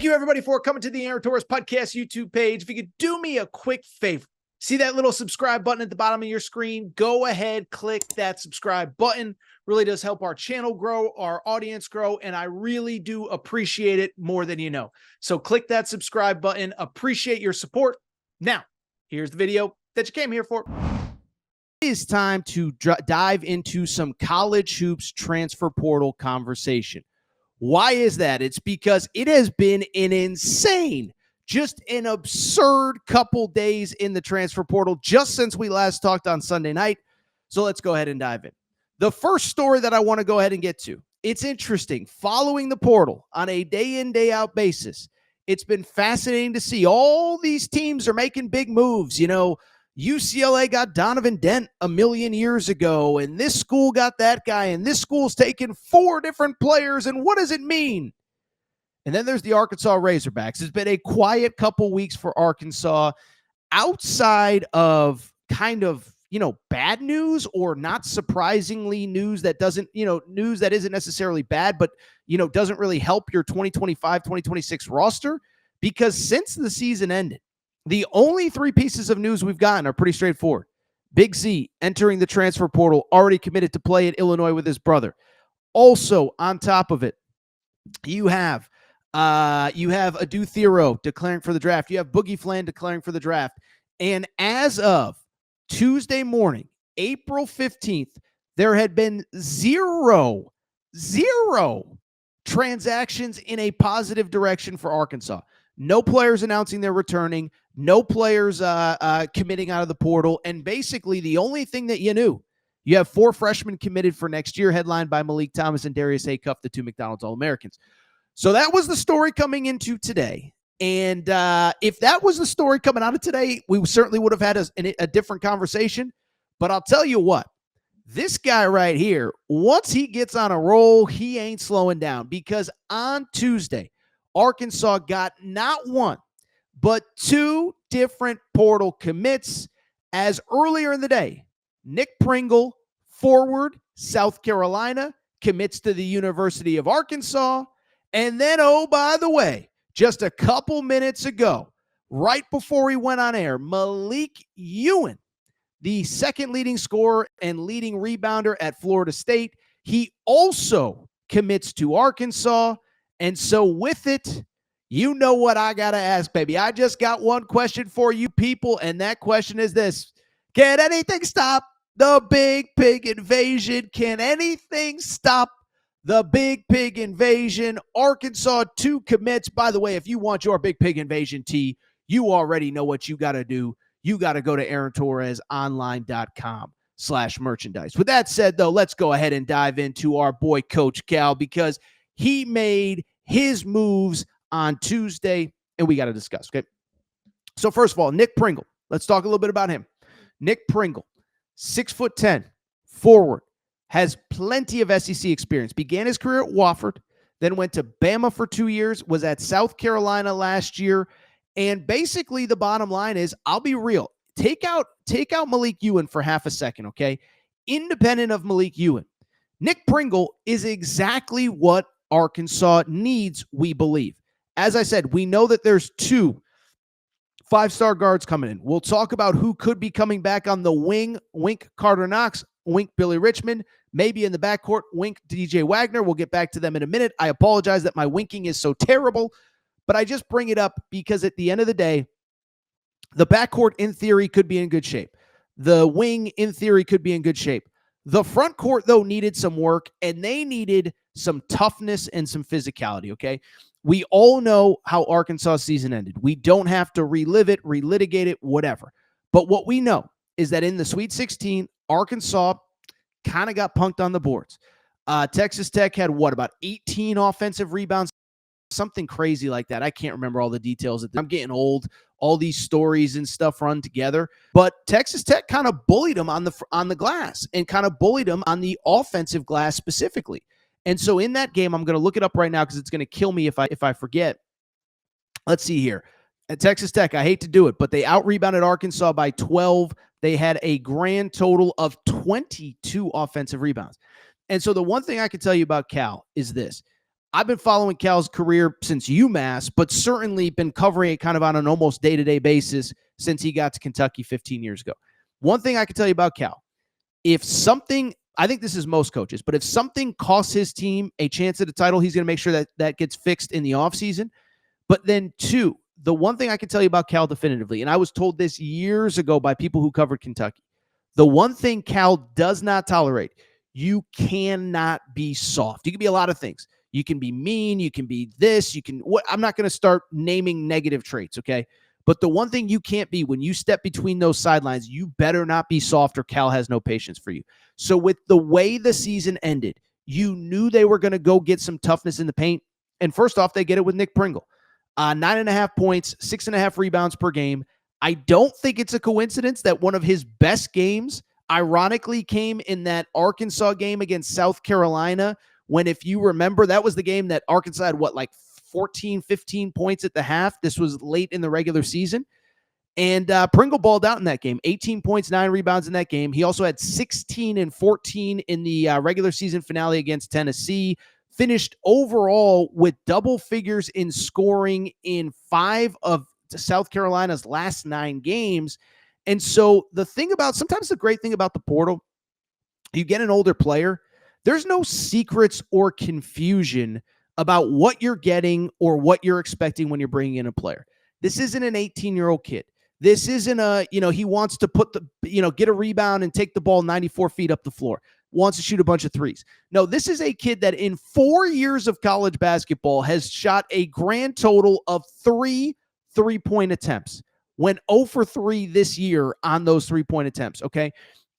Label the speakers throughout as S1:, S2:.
S1: Thank you, everybody, for coming to the Aaron Torres Podcast YouTube page. If you could do me a quick favor, see that little subscribe button at the bottom of your screen? Go ahead, click that subscribe button. Really does help our channel grow, our audience grow, and I really do appreciate it more than you know. So click that subscribe button. Appreciate your support. Now, here's the video that you came here for. It is time to dive into some college hoops transfer portal conversation. Why is that? It's because it has been an insane, just an absurd couple days in the transfer portal just since we last talked on Sunday night. So let's go ahead and dive in. The first story that I want to go ahead and get to, it's interesting. Following the portal on a day in, day out basis, it's been fascinating to see all these teams are making big moves. You know, UCLA got Donovan Dent a million years ago, and this school got that guy, and this school's taken 4 different players, and what does it mean? And then there's the Arkansas Razorbacks. It's been a quiet couple weeks for Arkansas outside of kind of, bad news or not surprisingly news that doesn't, news that isn't necessarily bad, but, doesn't really help your 2025, 2026 roster, because since the season ended, the only 3 pieces of news we've gotten are pretty straightforward. Big Z entering the transfer portal, already committed to play at Illinois with his brother. Also, on top of it, you have Adu Thero declaring for the draft. You have Boogie Flan declaring for the draft. And as of Tuesday morning, April 15th, there had been zero transactions in a positive direction for Arkansas. No players announcing they're returning. No players committing out of the portal. And basically the only thing that you knew, you have 4 freshmen committed for next year, headlined by Malik Thomas and Darius Acuff, the 2 McDonald's All-Americans. So that was the story coming into today. And if that was the story coming out of today, we certainly would have had a different conversation. But I'll tell you what, this guy right here, once he gets on a roll, he ain't slowing down, because on Tuesday, Arkansas got not 1, but 2 different portal commits. As earlier in the day, Nick Pringle, forward, South Carolina, commits to the University of Arkansas. And then, oh, by the way, just a couple minutes ago, right before we went on air, Malik Ewin, the second leading scorer and leading rebounder at Florida State, he also commits to Arkansas. And so with it, you know what I got to ask, baby. I just got one question for you people, and that question is this. Can anything stop the Big Pig invasion? Can anything stop the Big Pig invasion? Arkansas 2 commits. By the way, if you want your Big Pig invasion tee, you already know what you got to do. You got to go to AaronTorresOnline.com/merchandise. With that said, though, let's go ahead and dive into our boy, Coach Cal, because he made his moves on Tuesday, and we got to discuss, okay? So first of all, Nick Pringle. Let's talk a little bit about him. Nick Pringle, 6'10", forward, has plenty of SEC experience. Began his career at Wofford, then went to Bama for 2 years, was at South Carolina last year, and basically the bottom line is, I'll be real, take out Malik Euan for half a second, okay? Independent of Malik Euan, Nick Pringle is exactly what Arkansas needs, we believe. As I said, we know that there's 2 5-star guards coming in. We'll talk about who could be coming back on the wing. Wink Carter Knox, wink Billy Richmond, maybe in the backcourt, wink DJ Wagner. We'll get back to them in a minute. I apologize that my winking is so terrible, but I just bring it up because at the end of the day, the backcourt in theory could be in good shape. The wing in theory could be in good shape. The front court, though, needed some work, and they needed some toughness and some physicality, okay? We all know how Arkansas season ended. We don't have to relive it, relitigate it, whatever. But what we know is that in the Sweet 16, Arkansas kind of got punked on the boards. Texas Tech had, about 18 offensive rebounds? Something crazy like that. I can't remember all the details. I'm getting old. All these stories and stuff run together. But Texas Tech kind of bullied them on the glass and kind of bullied them on the offensive glass specifically. And so in that game, I'm going to look it up right now because it's going to kill me if I forget. Let's see here. At Texas Tech, I hate to do it, but they out-rebounded Arkansas by 12. They had a grand total of 22 offensive rebounds. And so the one thing I can tell you about Cal is this. I've been following Cal's career since UMass, but certainly been covering it kind of on an almost day-to-day basis since he got to Kentucky 15 years ago. One thing I can tell you about Cal, if something, I think this is most coaches, but if something costs his team a chance at a title, he's going to make sure that that gets fixed in the offseason. But then two, the one thing I can tell you about Cal definitively, and I was told this years ago by people who covered Kentucky, the one thing Cal does not tolerate, you cannot be soft. You can be a lot of things. You can be mean. You can be this. You can what? I'm not going to start naming negative traits, okay? But the one thing you can't be when you step between those sidelines, you better not be soft or Cal has no patience for you. So with the way the season ended, you knew they were going to go get some toughness in the paint. And first off, they get it with Nick Pringle. 9.5 points, 6.5 rebounds per game. I don't think it's a coincidence that one of his best games, ironically, came in that Arkansas game against South Carolina, when, if you remember, that was the game that Arkansas had, like 14, 15 points at the half. This was late in the regular season. And Pringle balled out in that game, 18 points, 9 rebounds in that game. He also had 16 and 14 in the regular season finale against Tennessee. Finished overall with double figures in scoring in 5 of South Carolina's last 9 games. And so sometimes the great thing about the portal, you get an older player, there's no secrets or confusion about what you're getting or what you're expecting when you're bringing in a player. This isn't an 18-year-old kid. This isn't he wants to get a rebound and take the ball 94 feet up the floor, wants to shoot a bunch of threes. No, this is a kid that in 4 years of college basketball has shot a grand total of 3 3-point attempts. Went 0 for 3 this year on those 3-point attempts, okay?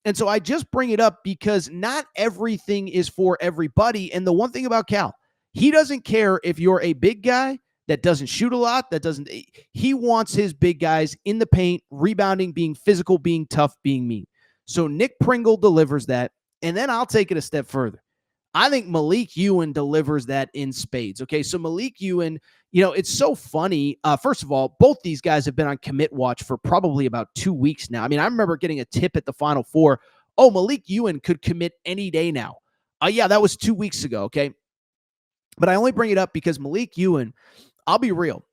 S1: And so I just bring it up because not everything is for everybody. And the one thing about Cal, he doesn't care if you're a big guy that doesn't shoot a lot, he wants his big guys in the paint, rebounding, being physical, being tough, being mean. So Nick Pringle delivers that. And then I'll take it a step further. I think Malik Ewin delivers that in spades. Okay, so Malik Ewin, it's so funny. First of all, both these guys have been on commit watch for probably about 2 weeks now. I mean, I remember getting a tip at the Final Four. Oh, Malik Ewin could commit any day now. Yeah, that was 2 weeks ago, okay? But I only bring it up because Malik Ewin, I'll be real,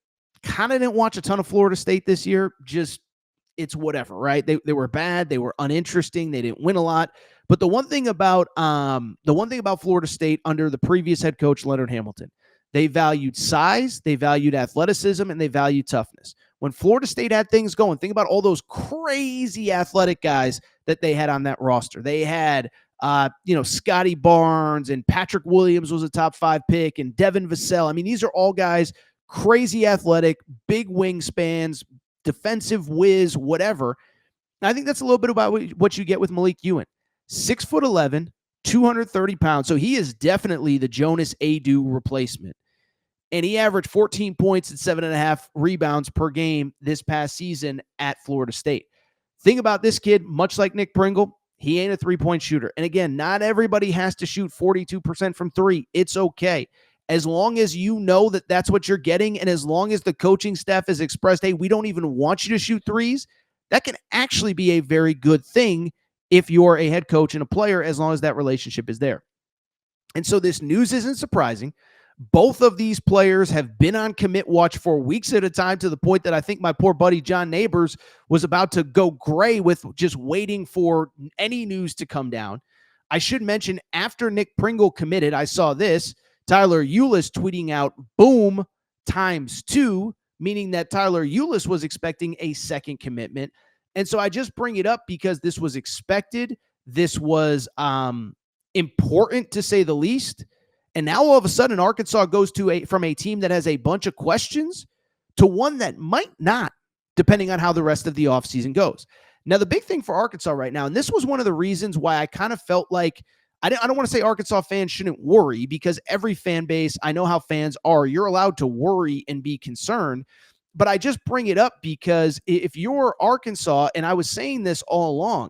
S1: kind of didn't watch a ton of Florida State this year. Just, it's whatever, right? They were bad. They were uninteresting. They didn't win a lot. But the one thing about Florida State under the previous head coach, Leonard Hamilton, they valued size, they valued athleticism, and they valued toughness. When Florida State had things going, think about all those crazy athletic guys that they had on that roster. They had, Scotty Barnes, and Patrick Williams was a top 5 pick, and Devin Vassell. I mean, these are all guys, crazy athletic, big wingspans, defensive whiz, whatever. And I think that's a little bit about what you get with Malik Ewin. 6'11", 230 pounds. So he is definitely the Jonas Adu replacement. And he averaged 14 points and 7.5 rebounds per game this past season at Florida State. Thing about this kid, much like Nick Pringle, he ain't a 3-point shooter. And again, not everybody has to shoot 42% from 3. It's okay. As long as you know that that's what you're getting, and as long as the coaching staff has expressed, hey, we don't even want you to shoot threes, that can actually be a very good thing if you're a head coach and a player, as long as that relationship is there. And so this news isn't surprising. Both of these players have been on commit watch for weeks at a time, to the point that I think my poor buddy John Neighbors was about to go gray with just waiting for any news to come down. I should mention, after Nick Pringle committed, I saw this, Tyler Ulis tweeting out, boom, ×2, meaning that Tyler Ulis was expecting a second commitment. And so I just bring it up because this was expected. This was important, to say the least. And now all of a sudden, Arkansas goes from a team that has a bunch of questions to one that might not, depending on how the rest of the offseason goes. Now, the big thing for Arkansas right now, and this was one of the reasons why I kind of felt like, I don't want to say Arkansas fans shouldn't worry, because every fan base, I know how fans are. You're allowed to worry and be concerned. But I just bring it up because if you're Arkansas, and I was saying this all along,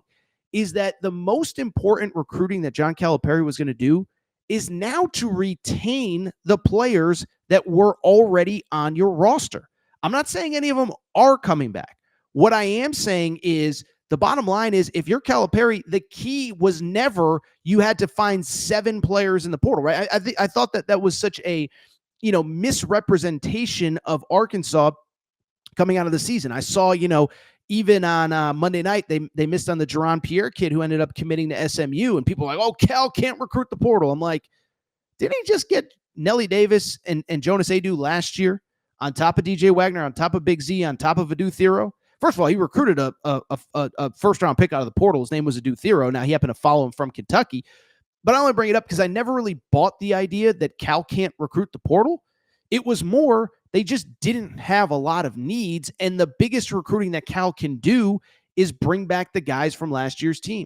S1: is that the most important recruiting that John Calipari was going to do is now to retain the players that were already on your roster. I'm not saying any of them are coming back. What I am saying is The bottom line is, if you're Calipari, the key was never you had to find 7 players in the portal, right? I thought that was such a, misrepresentation of Arkansas coming out of the season. I saw, even on Monday night, they missed on the Jerron Pierre kid who ended up committing to SMU, and people are like, oh, Cal can't recruit the portal. I'm like, didn't he just get Nelly Davis and Jonas Adu last year on top of DJ Wagner, on top of Big Z, on top of Adu Thero? First of all, he recruited a first-round pick out of the portal. His name was Adu Thero. Now, he happened to follow him from Kentucky. But I only bring it up because I never really bought the idea that Cal can't recruit the portal. It was more they just didn't have a lot of needs, and the biggest recruiting that Cal can do is bring back the guys from last year's team.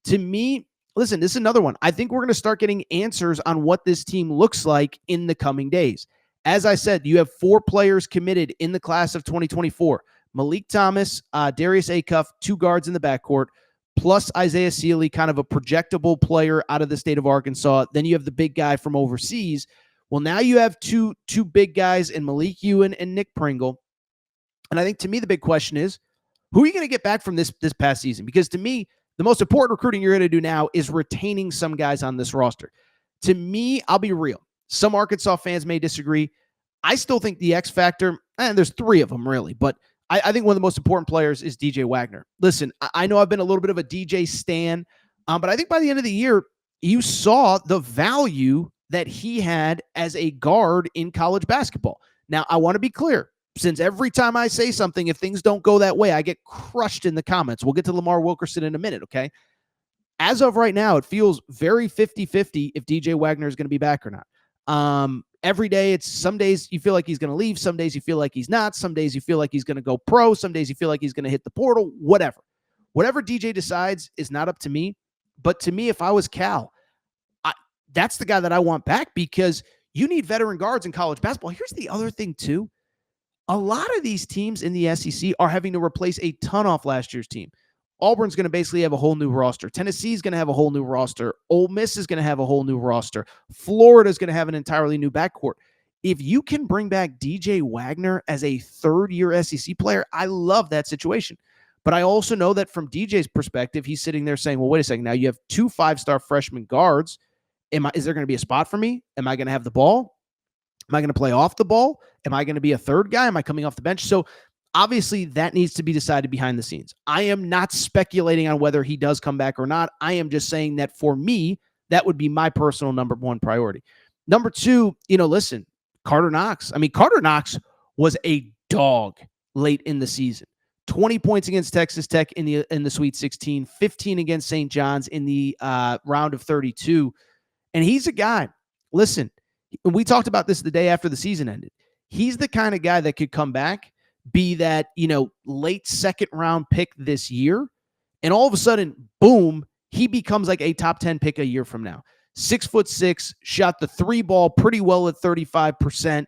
S1: To me, listen, this is another one. I think we're going to start getting answers on what this team looks like in the coming days. As I said, you have 4 players committed in the class of 2024. Malik Thomas, Darius Acuff, 2 guards in the backcourt, plus Isaiah Sealy, kind of a projectable player out of the state of Arkansas. Then you have the big guy from overseas. Well, now you have two big guys in Malik Ewin and Nick Pringle. And I think, to me, the big question is, who are you going to get back from this past season? Because to me, the most important recruiting you're going to do now is retaining some guys on this roster. To me, I'll be real. Some Arkansas fans may disagree. I still think the X factor, and there's 3 of them really, but I think one of the most important players is DJ Wagner. Listen, I know I've been a little bit of a DJ stan, but I think by the end of the year, you saw the value that he had as a guard in college basketball. Now, I want to be clear, since every time I say something, if things don't go that way, I get crushed in the comments. We'll get to Lamar Wilkerson in a minute, okay? As of right now, it feels very 50-50 if DJ Wagner is going to be back or not. Every day, it's some days you feel like he's going to leave. Some days you feel like he's not. Some days you feel like he's going to go pro. Some days you feel like he's going to hit the portal, whatever. Whatever DJ decides is not up to me. But to me, if I was Cal, that's the guy that I want back, because you need veteran guards in college basketball. Here's the other thing, too. A lot of these teams in the SEC are having to replace a ton off last year's team. Auburn's going to basically have a whole new roster. Tennessee's going to have a whole new roster. Ole Miss is going to have a whole new roster. Florida's going to have an entirely new backcourt. If you can bring back DJ Wagner as a third-year SEC player, I love that situation. But I also know that from DJ's perspective, he's sitting there saying, well, wait a second. Now you have 2 5-star freshman guards. Is there going to be a spot for me? Am I going to have the ball? Am I going to play off the ball? Am I going to be a third guy? Am I coming off the bench? So obviously that needs to be decided behind the scenes. I am not speculating on whether he does come back or not. I am just saying that for me, that would be my personal number 1 priority. Number 2, listen, Carter Knox. I mean, Carter Knox was a dog late in the season. 20 points against Texas Tech in the Sweet 16, 15 against St. John's in the round of 32. And he's a guy, listen, we talked about this the day after the season ended. He's the kind of guy that could come back, be that, late 2nd round pick this year, and all of a sudden, boom, he becomes like a top 10 pick a year from now. 6'6", shot the 3 ball pretty well at 35%,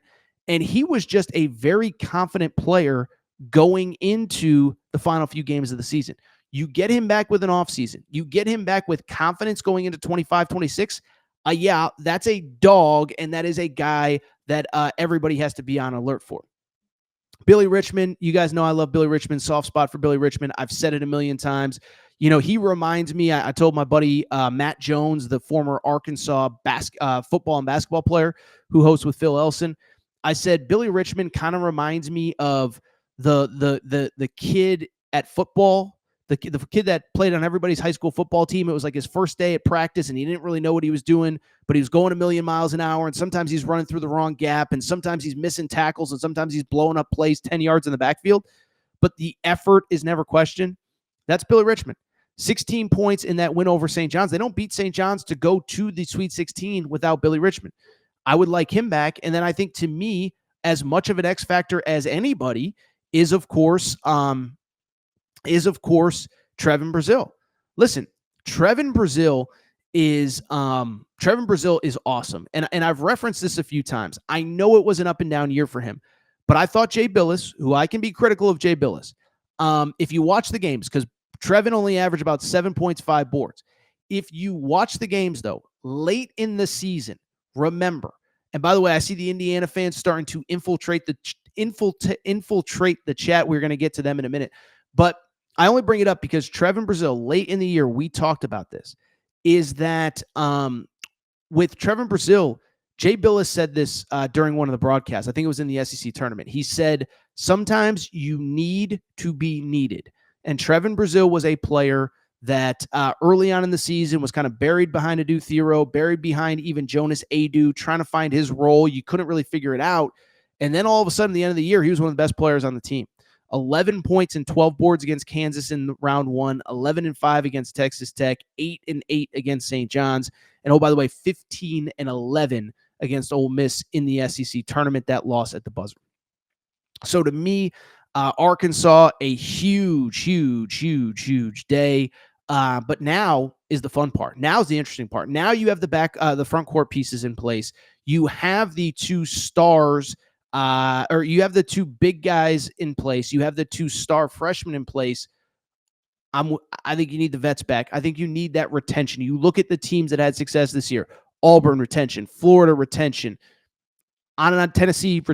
S1: and he was just a very confident player going into the final few games of the season. You get him back with an offseason. You get him back with confidence going into 25, 26. Yeah, that's a dog, and that is a guy that everybody has to be on alert for. Billy Richmond, you guys know I love Billy Richmond, soft spot for Billy Richmond. I've said it a million times. He reminds me, I told my buddy Matt Jones, the former Arkansas football and basketball player who hosts with Phil Elson. I said, Billy Richmond kind of reminds me of the kid at football, the kid that played on everybody's high school football team. It was like his first day at practice, and he didn't really know what he was doing, but he was going a million miles an hour, and sometimes he's running through the wrong gap, and sometimes he's missing tackles, and sometimes he's blowing up plays 10 yards in the backfield, but the effort is never questioned. That's Billy Richmond. 16 points in that win over St. John's. They don't beat St. John's to go to the Sweet 16 without Billy Richmond. I would like him back, and then I think, to me, as much of an X factor as anybody is, of course, Trevin Brazile. Listen, Trevin Brazile is awesome. And I've referenced this a few times. I know it was an up and down year for him, but I thought Jay Billis, who I can be critical of Jay Billis, if you watch the games, because Trevin only averaged about 7 points, 5 boards. If you watch the games, though, late in the season, remember, and by the way, I see the Indiana fans starting to infiltrate the chat. We're going to get to them in a minute. But I only bring it up because Trevin Brazile, late in the year, we talked about this, is that with Trevin Brazile, Jay Billis said this during one of the broadcasts. I think it was in the SEC tournament. He said, sometimes you need to be needed. And Trevin Brazile was a player that early on in the season was kind of buried behind Adu Thero, buried behind even Jonas Adu, trying to find his role. You couldn't really figure it out. And then all of a sudden, at the end of the year, he was one of the best players on the team. 11 points and 12 boards against Kansas in round one, 11-5 against Texas Tech, 8-8 against St. John's. And oh, by the way, 15-11 against Ole Miss in the SEC tournament. That loss at the buzzer. So to me, Arkansas, a huge day. But now is the fun part. Now is the interesting part. Now you have the front court pieces in place. You have the two stars, or you have the two big guys in place. You have the two star freshmen in place. I think you need the vets back. I think you need that retention. You look at the teams that had success this year: Auburn retention, Florida retention, on Tennessee